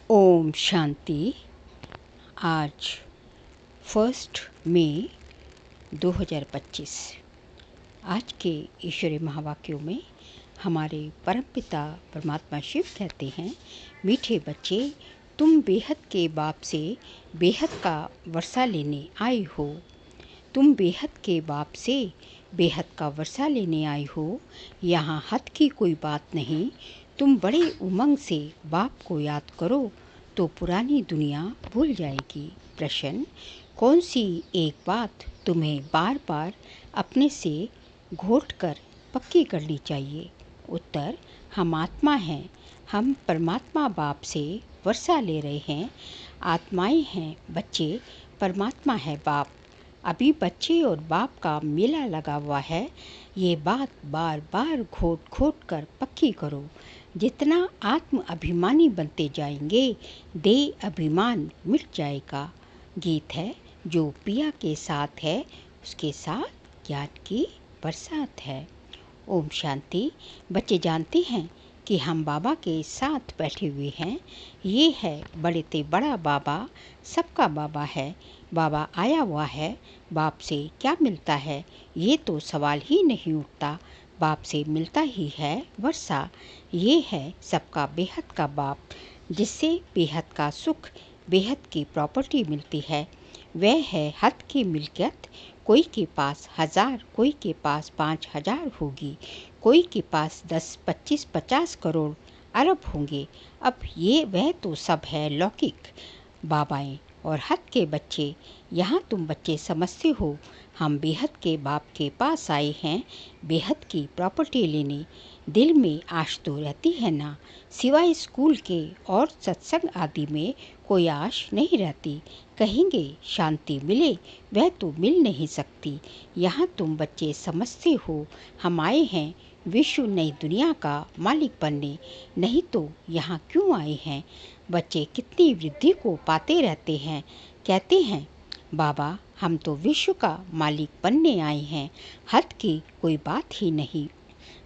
ओम शांति। आज 1 मई 2025। आज के ईश्वरीय महावाक्यों में हमारे परमपिता परमात्मा शिव कहते हैं, मीठे बच्चे, तुम बेहद के बाप से बेहद का वर्षा लेने आए हो। तुम बेहद के बाप से बेहद का वर्षा लेने आए हो। यहाँ हद की कोई बात नहीं। तुम बड़े उमंग से बाप को याद करो तो पुरानी दुनिया भूल जाएगी। प्रश्न, कौन सी एक बात तुम्हें बार बार अपने से घोट कर पक्की करनी चाहिए? उत्तर, हम आत्मा हैं। हम परमात्मा बाप से वर्षा ले रहे हैं। आत्माएं हैं बच्चे, परमात्मा है बाप। अभी बच्चे और बाप का मेला लगा हुआ है। ये बात बार बार घोट घोट कर पक्की करो। जितना आत्म अभिमानी बनते जाएंगे, देह अभिमान मिट जाएगा। गीत है, जो पिया के साथ है उसके साथ ज्ञान की बरसात है। ओम शांति। बच्चे जानते हैं कि हम बाबा के साथ बैठे हुए हैं। ये है बड़े ते बड़ा बाबा, सबका बाबा है। बाबा आया हुआ है। बाप से क्या मिलता है, ये तो सवाल ही नहीं उठता। बाप से मिलता ही है वर्षा। ये है सबका बेहद का बाप, जिससे बेहद का सुख, बेहद की प्रॉपर्टी मिलती है। वह है हद की मिल्कियत। कोई के पास 1000, कोई के पास 5000 होगी, कोई के पास 10, 25, 50 करोड़ अरब होंगे। अब ये वह तो सब है लौकिक। बाबाएं और हद के बच्चे, यहाँ तुम बच्चे समझते हो हम बेहद के बाप के पास आए हैं बेहद की प्रॉपर्टी लेने। दिल में आश तो रहती है ना, सिवाय स्कूल के और सत्संग आदि में कोई आश नहीं रहती। कहेंगे शांति मिले, वह तो मिल नहीं सकती। यहाँ तुम बच्चे समझते हो हम आए हैं विश्व नई दुनिया का मालिक बनने, नहीं तो यहाँ क्यों आए हैं? बच्चे कितनी वृद्धि को पाते रहते हैं। कहते हैं, बाबा हम तो विश्व का मालिक बनने आए हैं, हद की कोई बात ही नहीं।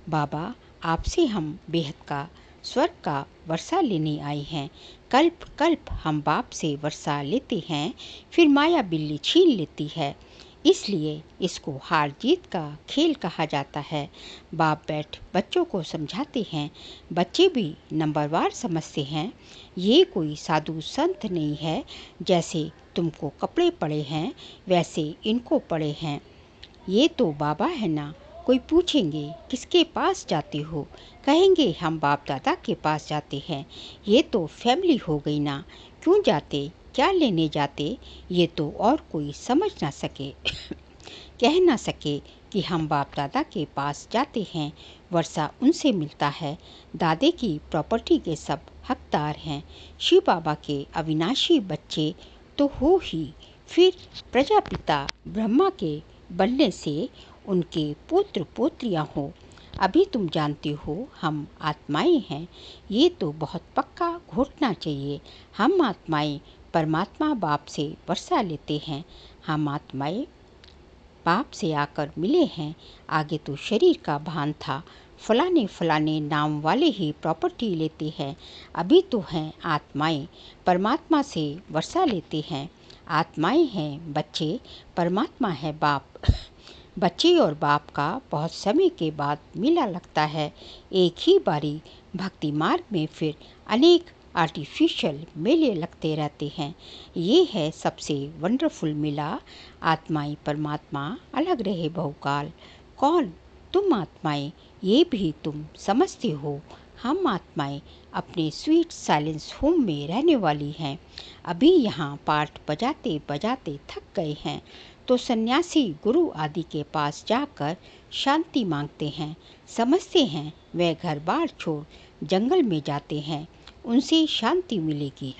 बाबा आपसे हम बेहद का स्वर्ग का वर्षा लेने आए हैं। कल्प कल्प हम बाप से वर्षा लेते हैं, फिर माया बिल्ली छीन लेती है। इसलिए इसको हार जीत का खेल कहा जाता है। बाप बैठ बच्चों को समझाते हैं। बच्चे भी नंबरवार समझते हैं। ये कोई साधु संत नहीं है। जैसे तुमको कपड़े पड़े हैं वैसे इनको पड़े हैं। ये तो बाबा है ना। कोई पूछेंगे किसके पास जाते हो, कहेंगे हम बाप दादा के पास जाते हैं। ये तो फैमिली हो गई ना। क्यों जाते, क्या लेने जाते, ये तो और कोई समझ ना सके कह ना सके कि हम बाप दादा के पास जाते हैं। वर्षा उनसे मिलता है। दादे की प्रॉपर्टी के सब हकदार हैं। शिव बाबा के अविनाशी बच्चे तो हो ही, फिर प्रजापिता ब्रह्मा के बनने से उनके पुत्र पोत्रियां हो। अभी तुम जानते हो हम आत्माएं हैं। ये तो बहुत पक्का घोटना चाहिए। हम आत्माएं परमात्मा बाप से वर्षा लेते हैं। हम आत्माएं बाप से आकर मिले हैं। आगे तो शरीर का भान था। फलाने फलाने नाम वाले ही प्रॉपर्टी लेते हैं। अभी तो हैं आत्माएं परमात्मा से वर्षा लेते हैं। आत्माएं हैं बच्चे, परमात्मा है बाप। बच्चे और बाप का बहुत समय के बाद मेला लगता है। एक ही बारी भक्ति मार्ग में फिर अनेक आर्टिफिशियल मेले लगते रहते हैं। ये है सबसे वंडरफुल मेला। आत्माएं परमात्मा अलग रहे बहुकाल। कौन? तुम आत्माएं। ये भी तुम समझते हो हम आत्माएं अपने स्वीट साइलेंस होम में रहने वाली हैं। अभी यहाँ पाठ बजाते बजाते थक गए हैं तो सन्यासी गुरु आदि के पास जाकर शांति मांगते हैं। समझते हैं वे घर बार छोड़ जंगल में जाते हैं, उनसे शांति मिलेगी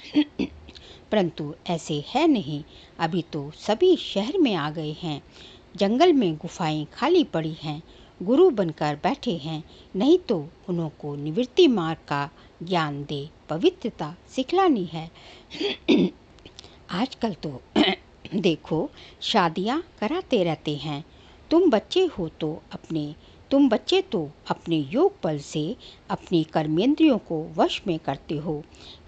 परंतु ऐसे है नहीं। अभी तो सभी शहर में आ गए हैं। जंगल में गुफाएं खाली पड़ी हैं। गुरु बनकर बैठे हैं, नहीं तो उनको निवृत्ति मार्ग का ज्ञान दे पवित्रता सिखलानी है आजकल तो देखो शादियां कराते रहते हैं। तुम बच्चे हो तो अपने तुम बच्चे तो अपने योग बल से अपनी कर्मेंद्रियों को वश में करते हो।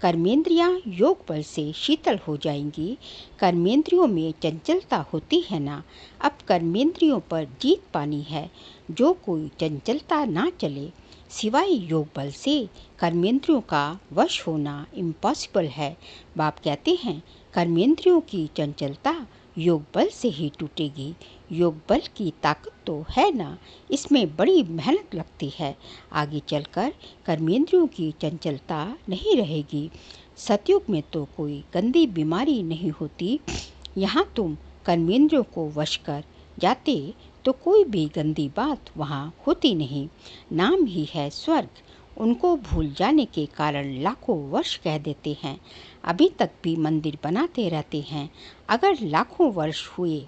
कर्मेंद्रियां योग बल से शीतल हो जाएंगी। कर्मेंद्रियों में चंचलता होती है ना, अब कर्मेंद्रियों पर जीत पानी है। जो कोई चंचलता ना चले, सिवाय योग बल से कर्मेंद्रियों का वश होना इम्पॉसिबल है। बाप कहते हैं कर्मेंद्रियों की चंचलता योग बल से ही टूटेगी। योग बल की ताकत तो है ना, इसमें बड़ी मेहनत लगती है। आगे चलकर कर्मेंद्रियों की चंचलता नहीं रहेगी। सतयुग में तो कोई गंदी बीमारी नहीं होती। यहाँ तुम कर्मेंद्रियों को वश कर जाते तो कोई भी गंदी बात वहाँ होती नहीं। नाम ही है स्वर्ग। उनको भूल जाने के कारण लाखों वर्ष कह देते हैं। अभी तक भी मंदिर बनाते रहते हैं। अगर लाखों वर्ष हुए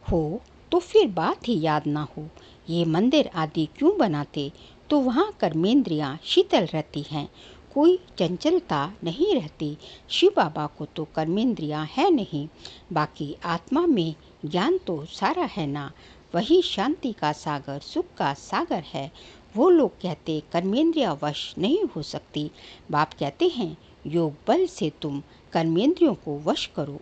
हो तो फिर बात ही याद ना हो। ये मंदिर आदि क्यों बनाते? तो वहाँ कर्मेंद्रियाँ शीतल रहती हैं, कोई चंचलता नहीं रहती। शिव बाबा को तो कर्मेंद्रियाँ है नहीं, बाकी आत्मा में ज्ञान तो सारा है ना। वही शांति का सागर, सुख का सागर है। वो लोग कहते कर्मेंद्रिया वश नहीं हो सकती। बाप कहते हैं योग बल से तुम कर्मेंद्रियों को वश करो।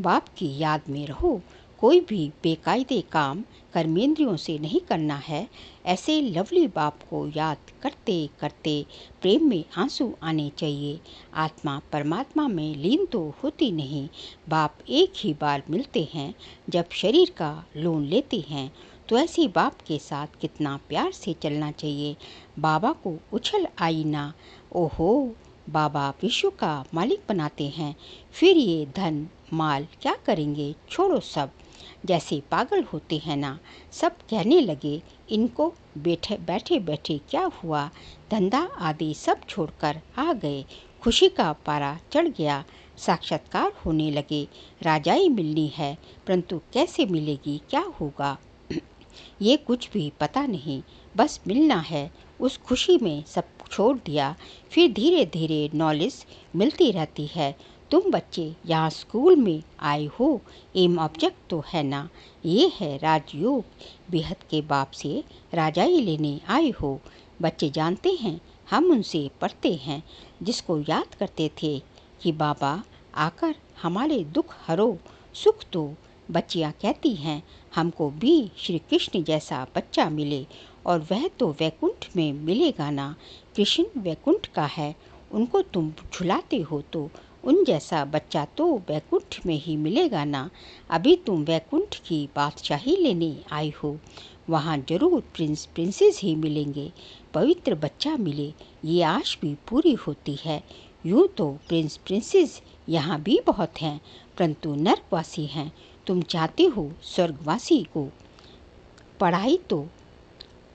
बाप की याद में रहो। कोई भी बेकायदे काम कर्मेंद्रियों से नहीं करना है। ऐसे लवली बाप को याद करते करते प्रेम में आंसू आने चाहिए। आत्मा परमात्मा में लीन तो होती नहीं। बाप एक ही बार मिलते हैं जब शरीर का लोन लेते हैं। तो ऐसे बाप के साथ कितना प्यार से चलना चाहिए। बाबा को उछल आई ना। ओहो, बाबा विश्व का मालिक बनाते हैं, फिर ये धन माल क्या करेंगे? छोड़ो सब। जैसे पागल होते हैं ना। सब कहने लगे इनको बैठे बैठे क्या हुआ, धंधा आदि सब छोड़कर आ गए। खुशी का पारा चढ़ गया। साक्षात्कार होने लगे। राजाई मिलनी है, परंतु कैसे मिलेगी, क्या होगा ये कुछ भी पता नहीं। बस मिलना है। उस खुशी में सब छोड़ दिया। फिर धीरे धीरे नॉलेज मिलती रहती है। तुम बच्चे यहाँ स्कूल में आए हो, एम ऑब्जेक्ट तो है ना। ये है राजयोग। बेहद के बाप से राजाई लेने आए हो। बच्चे जानते हैं हम उनसे पढ़ते हैं, जिसको याद करते थे कि बाबा आकर हमारे दुख हरो, सुख दो। बच्चियाँ कहती हैं हमको भी श्री कृष्ण जैसा बच्चा मिले, और वह तो वैकुंठ में मिलेगा ना। कृष्ण वैकुंठ का है, उनको तुम झुलाते हो तो उन जैसा बच्चा तो वैकुंठ में ही मिलेगा ना। अभी तुम वैकुंठ की बादशाही लेने आए हो, वहाँ जरूर प्रिंस प्रिंसेस ही मिलेंगे। पवित्र बच्चा मिले, ये आश भी पूरी होती है। यूँ तो प्रिंस प्रिंसेस यहाँ भी बहुत हैं, परंतु नरकवासी हैं। तुम चाहते हो स्वर्गवासी को। पढ़ाई तो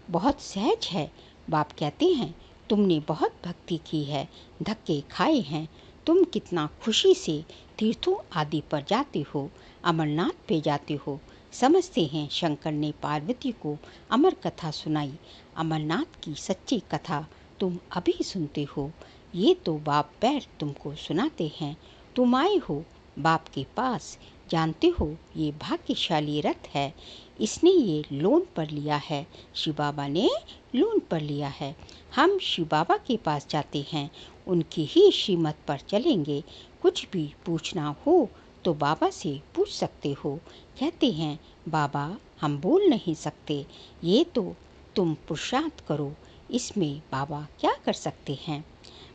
बहुत सहज है। बाप कहते हैं तुमने बहुत भक्ति की है, धक्के खाए हैं। तुम कितना खुशी से तीर्थों आदि पर जाते हो, अमरनाथ पे जाते हो। समझते हैं शंकर ने पार्वती को अमर कथा सुनाई। अमरनाथ की सच्ची कथा तुम अभी सुनते हो। ये तो बाप बैठ तुमको सुनाते हैं। तुम आए हो बाप के पास, जानते हो ये भाग्यशाली रथ है। इसने ये लोन पर लिया है, शिव बाबा ने लोन पर लिया है। हम शिव बाबा के पास जाते हैं, उनकी ही श्रीमत पर चलेंगे। कुछ भी पूछना हो तो बाबा से पूछ सकते हो। कहते हैं बाबा हम बोल नहीं सकते, ये तो तुम पुरुषार्थ करो। इसमें बाबा क्या कर सकते हैं?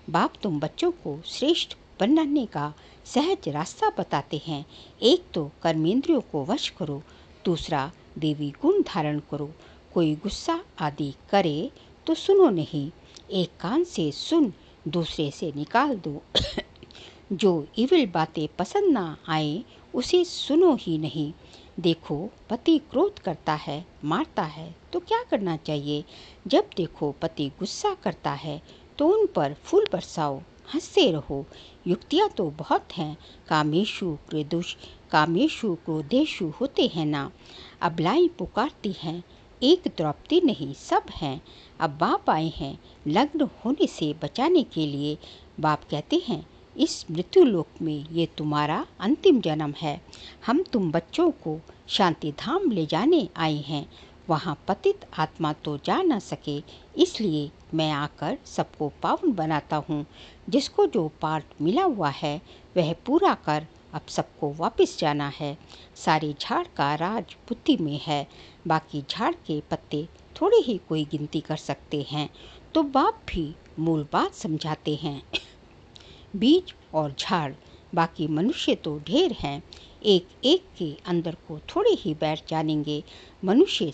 बाप तुम बच्चों को श्रेष्ठ बनाने का सहज रास्ता बताते हैं। एक तो कर्मेंद्रियों को वश करो, दूसरा देवी गुण धारण करो। कोई गुस्सा आदि करे तो सुनो नहीं, एक कान से सुन दूसरे से निकाल दो। जो इविल बातें पसंद ना आए उसे सुनो ही नहीं। देखो पति क्रोध करता है, मारता है तो क्या करना चाहिए? जब देखो पति गुस्सा करता है तो उन पर फूल बरसाओ, हंसते रहो। युक्तियाँ तो बहुत हैं। कामेशु क्रोधेशु होते हैं ना। अबलाएं पुकारती हैं, एक द्रौपदी नहीं सब हैं। अब बाप आए हैं लग्न होने से बचाने के लिए। बाप कहते हैं इस मृत्यु लोक में ये तुम्हारा अंतिम जन्म है। हम तुम बच्चों को शांति धाम ले जाने आए हैं। वहाँ पतित आत्मा तो जा न सके, इसलिए मैं आकर सबको पावन बनाता हूँ। जिसको जो पार्ट मिला हुआ है वह पूरा कर अब सबको वापस जाना है। सारे झाड़ का राज बुद्धि में है, बाकी झाड़ के पत्ते थोड़ी ही कोई गिनती कर सकते हैं। तो बाप भी मूल बात समझाते हैं। बीज और झाड़, बाकी मनुष्य तो ढेर हैं, एक एक के अंदर को थोड़े ही बैठ जानेंगे। मनुष्य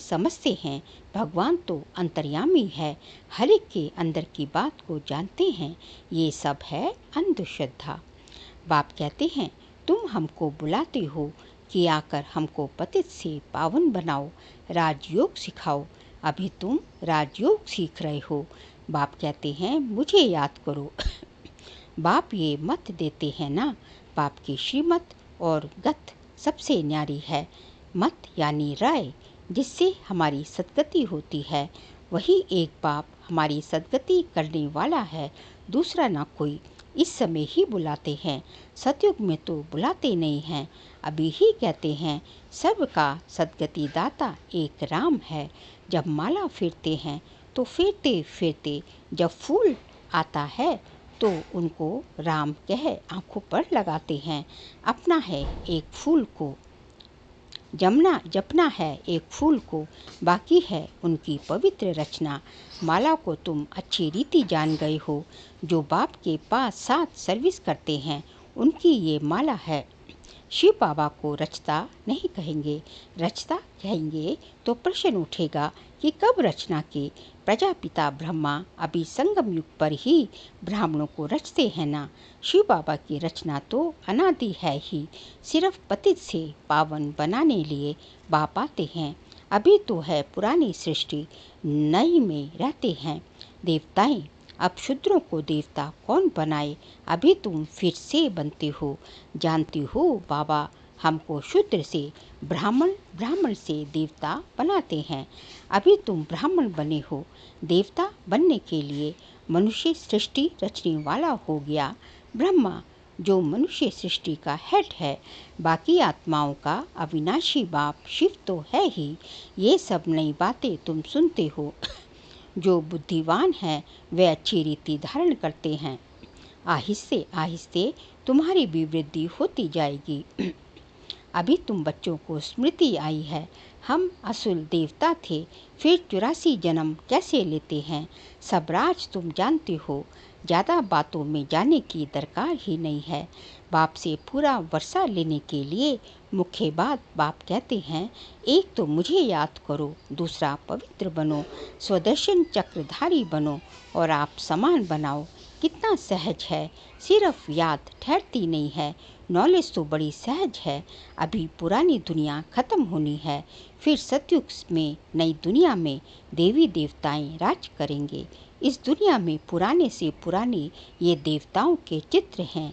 समझते हैं भगवान तो अंतर्यामी है, हर एक के अंदर की बात को जानते हैं। ये सब है अंधश्रद्धा। बाप कहते हैं तुम हमको बुलाते हो कि आकर हमको पतित से पावन बनाओ, राजयोग सिखाओ। अभी तुम राजयोग सीख रहे हो। बाप कहते हैं मुझे याद करो। बाप ये मत देते हैं ना, बाप की श्रीमत और गत सबसे न्यारी है। मत यानी राय, जिससे हमारी सद्गति होती है। वही एक बाप हमारी सद्गति करने वाला है, दूसरा ना कोई। इस समय ही बुलाते हैं, सतयुग में तो बुलाते नहीं हैं। अभी ही कहते हैं सबका सद्गति दाता एक राम है। जब माला फेरते हैं तो फेरते फेरते जब फूल आता है तो उनको राम कह आंखों पर लगाते हैं। अपना है एक फूल को जपना है, एक फूल को, बाकी है उनकी पवित्र रचना। माला को तुम अच्छी रीति जान गए हो। जो बाप के पास 7 सर्विस करते हैं उनकी ये माला है। शिव बाबा को रचता नहीं कहेंगे, रचता कहेंगे तो प्रश्न उठेगा कि कब रचना की। प्रजापिता ब्रह्मा अभी संगम युग पर ही ब्राह्मणों को रचते हैं ना। शिव बाबा की रचना तो अनादि है ही, सिर्फ पतित से पावन बनाने लिए बाप आते हैं। अभी तो है पुरानी सृष्टि, नई में रहते हैं देवताएं। अब शूद्रों को देवता कौन बनाए, अभी तुम फिर से बनते हो। जानती हो बाबा हमको शूद्र से ब्राह्मण, ब्राह्मण से देवता बनाते हैं। अभी तुम ब्राह्मण बने हो। देवता बनने के लिए मनुष्य सृष्टि रचने वाला हो गया ब्रह्मा, जो मनुष्य सृष्टि का हेड है। बाकी आत्माओं का अविनाशी बाप शिव तो है ही। ये सब नई बातें तुम सुनते हो। जो बुद्धिवान है वे अच्छी रीति धारण करते हैं। आहिस्ते आहिस्ते तुम्हारी भी वृद्धि होती जाएगी। अभी तुम बच्चों को स्मृति आई है, हम असुल देवता थे, फिर 84 जन्म कैसे लेते हैं। सब राज तुम जानते हो, ज़्यादा बातों में जाने की दरकार ही नहीं है। बाप से पूरा वर्षा लेने के लिए मुख्य बात बाप कहते हैं, एक तो मुझे याद करो, दूसरा पवित्र बनो, स्वदर्शन चक्रधारी बनो और आप समान बनाओ। कितना सहज है, सिर्फ याद ठहरती नहीं है। नॉलेज तो बड़ी सहज है। अभी पुरानी दुनिया खत्म होनी है, फिर सतयुग में नई दुनिया में देवी देवताएं राज करेंगे। इस दुनिया में पुराने से पुराने ये देवताओं के चित्र हैं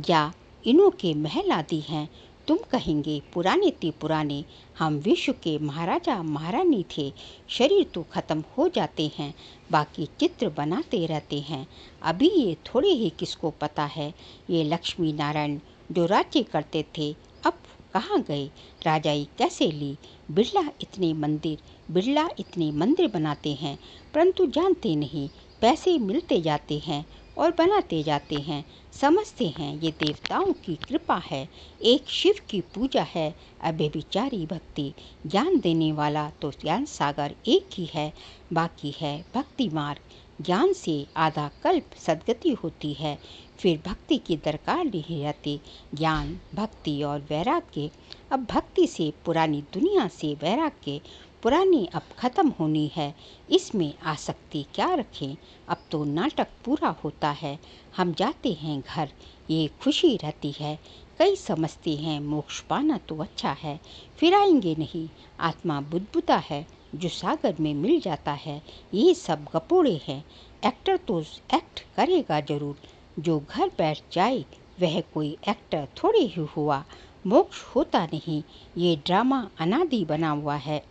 या इनों के महल आदि हैं। तुम कहेंगे पुराने ते पुराने, हम विश्व के महाराजा महारानी थे। शरीर तो खत्म हो जाते हैं, बाकी चित्र बनाते रहते हैं। अभी ये थोड़े ही किसको पता है। ये लक्ष्मी नारायण जो राज्य करते थे अब कहाँ गए, राजाई कैसे ली। बिरला इतने मंदिर बनाते हैं, परंतु जानते नहीं पैसे मिलते जाते हैं और बनाते जाते हैं। समझते हैं ये देवताओं की कृपा है, एक शिव की पूजा है। अव्यभिचारी भक्ति ज्ञान देने वाला तो ज्ञान सागर एक ही है, बाकी है भक्ति मार्ग। ज्ञान से आधा कल्प सद्गति होती है, फिर भक्ति की दरकार नहीं रहती। ज्ञान, भक्ति और वैराग्य। अब भक्ति से पुरानी दुनिया से वैराग्य, पुरानी अब खत्म होनी है, इसमें आसक्ति क्या रखें। अब तो नाटक पूरा होता है, हम जाते हैं घर, ये खुशी रहती है। कई समझते हैं मोक्ष पाना तो अच्छा है, फिर आएंगे नहीं। आत्मा बुदबुदा है जो सागर में मिल जाता है। ये सब गपोड़े हैं। एक्टर तो एक्ट करेगा जरूर, जो घर बैठ जाए वह कोई एक्टर थोड़े ही हुआ। मोक्ष होता नहीं, ये ड्रामा अनादि बना हुआ है।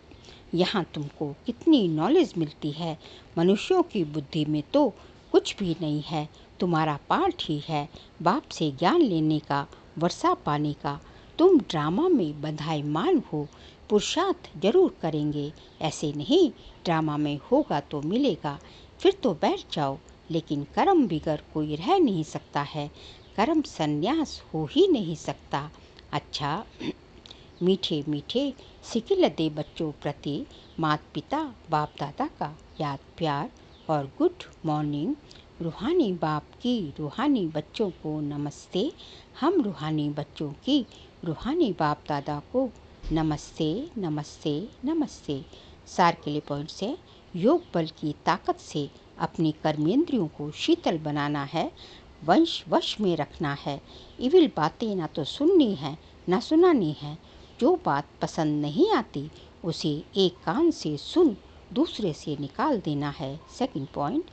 यहाँ तुमको कितनी नॉलेज मिलती है, मनुष्यों की बुद्धि में तो कुछ भी नहीं है। तुम्हारा पार्ट ही है बाप से ज्ञान लेने का, वर्षा पाने का। तुम ड्रामा में बंधाईमान हो, पुरुषार्थ जरूर करेंगे। ऐसे नहीं ड्रामा में होगा तो मिलेगा, फिर तो बैठ जाओ। लेकिन कर्म बिगर कोई रह नहीं सकता है, कर्म संन्यास हो ही नहीं सकता। अच्छा, मीठे मीठे सिकिलते बच्चों प्रति माता पिता बाप दादा का याद प्यार और गुड मॉर्निंग। रूहानी बाप की रूहानी बच्चों को नमस्ते। हम रूहानी बच्चों की रूहानी बाप दादा को नमस्ते नमस्ते नमस्ते। सार के लिए पॉइंट्स है, योग बल की ताकत से अपनी कर्मेंद्रियों को शीतल बनाना है, वश में रखना है। इविल बातें ना तो सुननी है ना सुनानी है। जो बात पसंद नहीं आती उसे एक कान से सुन दूसरे से निकाल देना है। सेकंड पॉइंट,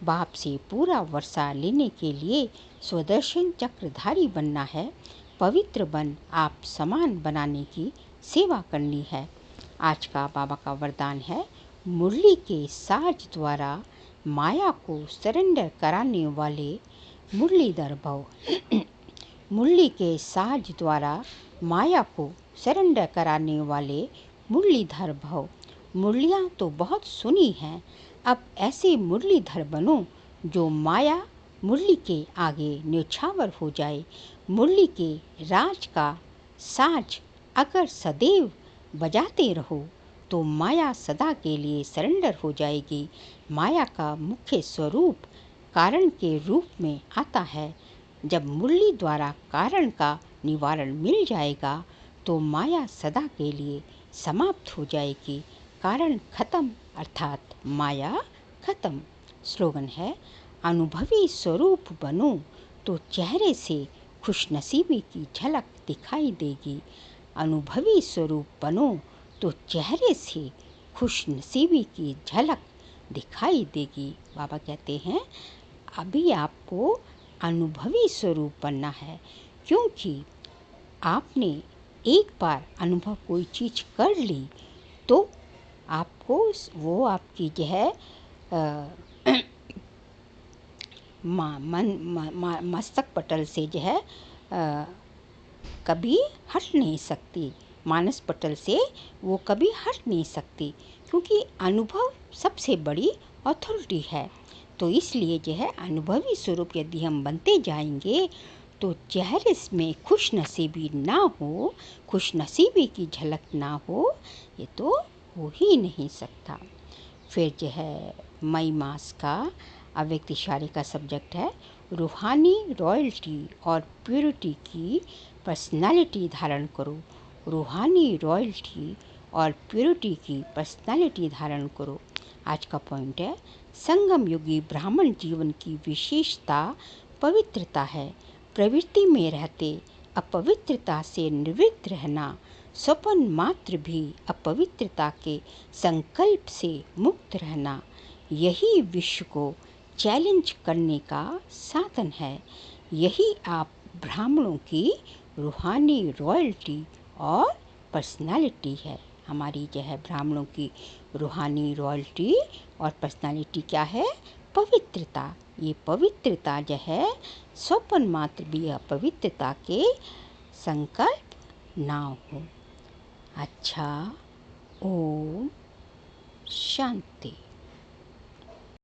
बाप से पूरा वर्षा लेने के लिए स्वदर्शन चक्रधारी बनना है। पवित्र बन आप समान बनाने की सेवा करनी है। आज का बाबा का वरदान है, मुरली के साज द्वारा माया को सरेंडर कराने वाले मुरलीधर भव। मुरली के साज द्वारा माया को सरेंडर कराने वाले मुरलीधर भव। मुरलियाँ तो बहुत सुनी हैं, अब ऐसे मुरलीधर बनो जो माया मुरली के आगे न्यौछावर हो जाए। मुरली के राज का साज अगर सदैव बजाते रहो तो माया सदा के लिए सरेंडर हो जाएगी। माया का मुख्य स्वरूप कारण के रूप में आता है। जब मुरली द्वारा कारण का निवारण मिल जाएगा तो माया सदा के लिए समाप्त हो जाएगी। कारण खत्म अर्थात माया खत्म। स्लोगन है, अनुभवी स्वरूप बनो तो चेहरे से खुशनसीबी की झलक दिखाई देगी। अनुभवी स्वरूप बनो तो चेहरे से खुशनसीबी की झलक दिखाई देगी। बाबा कहते हैं अभी आपको अनुभवी स्वरूप बनना है, क्योंकि आपने एक बार अनुभव कोई चीज़ कर ली तो आपको वो आपकी जो है मस्तक पटल से जो है कभी हट नहीं सकती, मानस पटल से वो कभी हट नहीं सकती, क्योंकि अनुभव सबसे बड़ी अथॉरिटी है। तो इसलिए जो है अनुभवी स्वरूप यदि हम बनते जाएंगे तो चेहरे में खुशनसीबी ना हो, खुशनसीबी की झलक ना हो, ये तो हो ही नहीं सकता। फिर जो है मई मास का अव्यक्त इशारे का सब्जेक्ट है, रूहानी रॉयल्टी और प्योरिटी की पर्सनालिटी धारण करो। रूहानी रॉयल्टी और प्योरिटी की पर्सनालिटी धारण करो। आज का पॉइंट है, संगम युगी ब्राह्मण जीवन की विशेषता पवित्रता है। प्रवृत्ति में रहते अपवित्रता से निवृत्त रहना, स्वपन मात्र भी अपवित्रता के संकल्प से मुक्त रहना, यही विश्व को चैलेंज करने का साधन है। यही आप ब्राह्मणों की रूहानी रॉयल्टी और पर्सनालिटी है। हमारी जो है ब्राह्मणों की रूहानी रॉयल्टी और पर्सनालिटी क्या है? पवित्रता। ये पवित्रता जो है स्वपन मात्र भी अपवित्रता के संकल्प ना हो। अच्छा, ओम शांति।